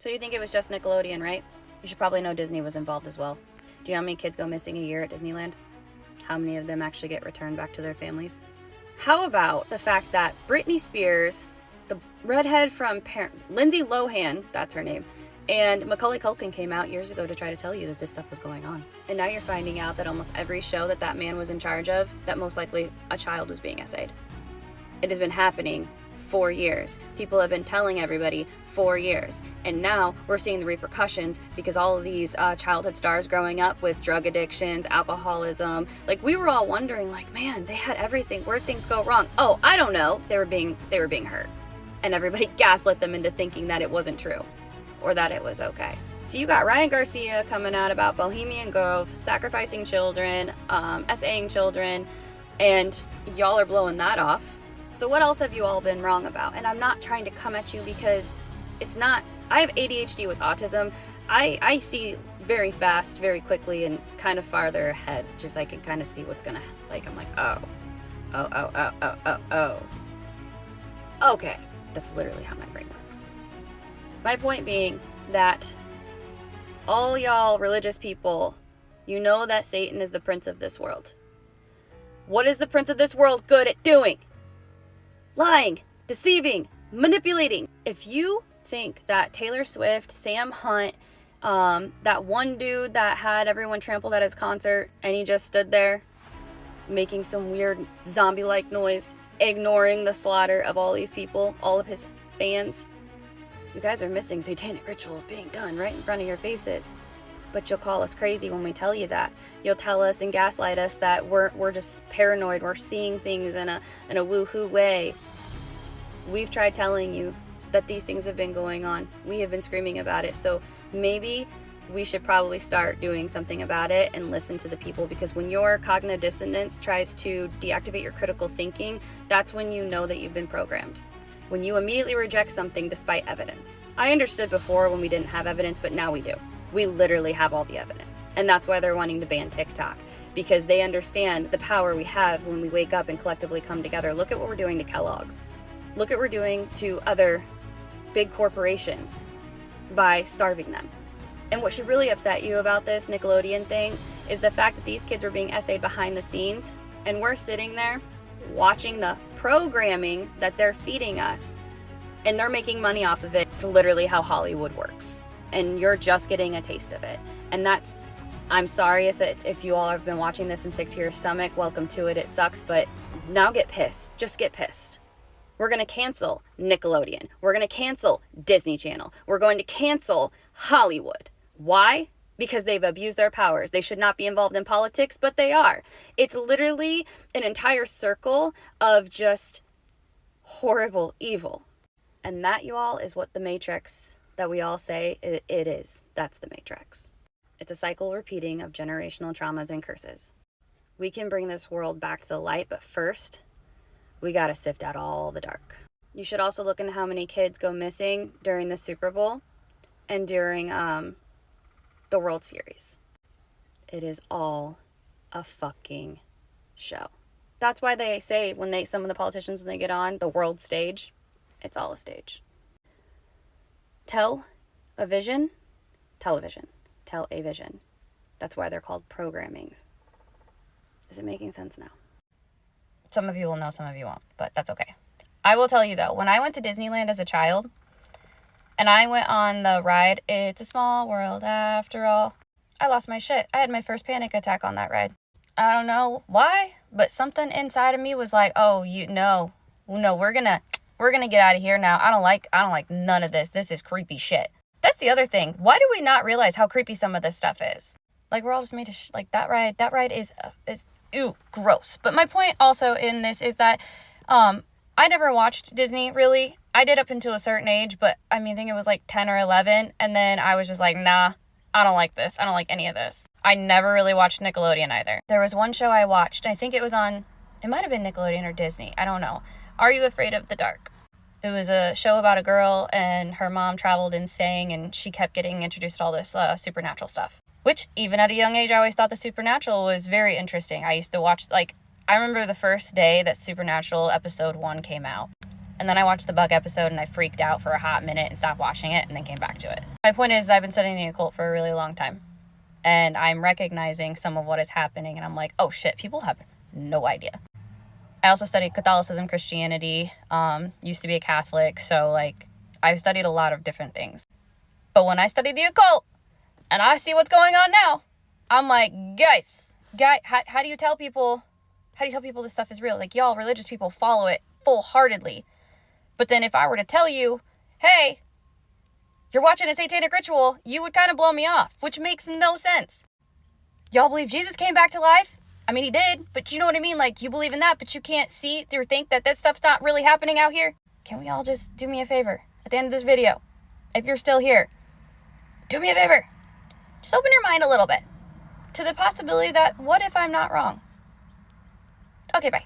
So you think it was just Nickelodeon, right? You should probably know Disney was involved as well. Do you know how many kids go missing a year at Disneyland? How many of them actually get returned back to their families? How about the fact that Britney Spears, the redhead from Lindsay Lohan, that's her name, and Macaulay Culkin came out years ago to try to tell you that this stuff was going on. And now you're finding out that almost every show that that man was in charge of, that most likely a child was being essayed. It has been happening for years. People have been telling everybody for years. And now we're seeing the repercussions because all of these childhood stars growing up with drug addictions, alcoholism, like we were all wondering, like, man, they had everything. Where'd things go wrong? Oh, I don't know. They were being hurt. And everybody gaslit them into thinking that it wasn't true or that it was okay. So you got Ryan Garcia coming out about Bohemian Grove, sacrificing children, essaying children, and y'all are blowing that off. So what else have you all been wrong about? And I'm not trying to come at you because it's not, I have ADHD with autism. I see very fast, very quickly, and kind of farther ahead. Just I can kind of see what's gonna, like, I'm like, oh. Okay, that's literally how my brain works. My point being that all y'all religious people, you know that Satan is the prince of this world. What is the prince of this world good at doing? Lying, deceiving, manipulating. If you think that Taylor Swift, Sam Hunt, that one dude that had everyone trampled at his concert and he just stood there making some weird zombie-like noise, ignoring the slaughter of all these people, all of his fans, you guys are missing satanic rituals being done right in front of your faces. But you'll call us crazy when we tell you that. You'll tell us and gaslight us that we're just paranoid. We're seeing things in a woohoo way. We've tried telling you that these things have been going on. We have been screaming about it. So maybe we should probably start doing something about it and listen to the people, because when your cognitive dissonance tries to deactivate your critical thinking, that's when you know that you've been programmed. When you immediately reject something despite evidence. I understood before when we didn't have evidence, but now we do. We literally have all the evidence. And that's why they're wanting to ban TikTok, because they understand the power we have when we wake up and collectively come together. Look at what we're doing to Kellogg's. Look at what we're doing to other big corporations by starving them. And what should really upset you about this Nickelodeon thing is the fact that these kids are being essayed behind the scenes, and we're sitting there watching the programming that they're feeding us, and they're making money off of it. It's literally how Hollywood works. And you're just getting a taste of it. And that's, I'm sorry if you all have been watching this and sick to your stomach, welcome to it, it sucks, but now get pissed, just get pissed. We're gonna cancel Nickelodeon. We're gonna cancel Disney Channel. We're going to cancel Hollywood. Why? Because they've abused their powers. They should not be involved in politics, but they are. It's literally an entire circle of just horrible evil. And that, you all, is what the Matrix that we all say it is. That's the Matrix. It's a cycle repeating of generational traumas and curses. We can bring this world back to the light, but first, we gotta sift out all the dark. You should also look into how many kids go missing during the Super Bowl and during the World Series. It is all a fucking show. That's why they say some of the politicians, when they get on the world stage, it's all a stage. Tell a vision. Tell a vision. That's why they're called programming. Is it making sense now? Some of you will know, some of you won't, but that's okay. I will tell you though, when I went to Disneyland as a child, and I went on the ride, It's a Small World After All, I lost my shit. I had my first panic attack on that ride. I don't know why, but something inside of me was like, oh, no, we're gonna get out of here now. I don't like none of this. This is creepy shit. That's the other thing. Why do we not realize how creepy some of this stuff is? Like, we're all just made to, like, that ride is ew, gross. But my point also in this is that, I never watched Disney, really. I did up until a certain age, but I think it was like 10 or 11. And then I was just like, nah, I don't like this. I don't like any of this. I never really watched Nickelodeon either. There was one show I watched. I think it might have been Nickelodeon or Disney. I don't know. Are You Afraid of the Dark? It was a show about a girl and her mom traveled and sang, and she kept getting introduced to all this supernatural stuff. Which, even at a young age, I always thought the supernatural was very interesting. I used to watch, I remember the first day that Supernatural episode 1 came out. And then I watched the bug episode and I freaked out for a hot minute and stopped watching it and then came back to it. My point is, I've been studying the occult for a really long time. And I'm recognizing some of what is happening. And I'm like, oh shit, people have no idea. I also studied Catholicism, Christianity, used to be a Catholic. So like, I've studied a lot of different things. But when I studied the occult and I see what's going on now, I'm like, guys, how do you tell people this stuff is real? Like, y'all religious people follow it full-heartedly. But then if I were to tell you, hey, you're watching a satanic ritual, you would kind of blow me off, which makes no sense. Y'all believe Jesus came back to life? I mean, he did, but you know what I mean? Like, you believe in that, but you can't see or think that that stuff's not really happening out here? Can we all just do me a favor at the end of this video? If you're still here, do me a favor. Just open your mind a little bit to the possibility that, what if I'm not wrong? Okay, bye.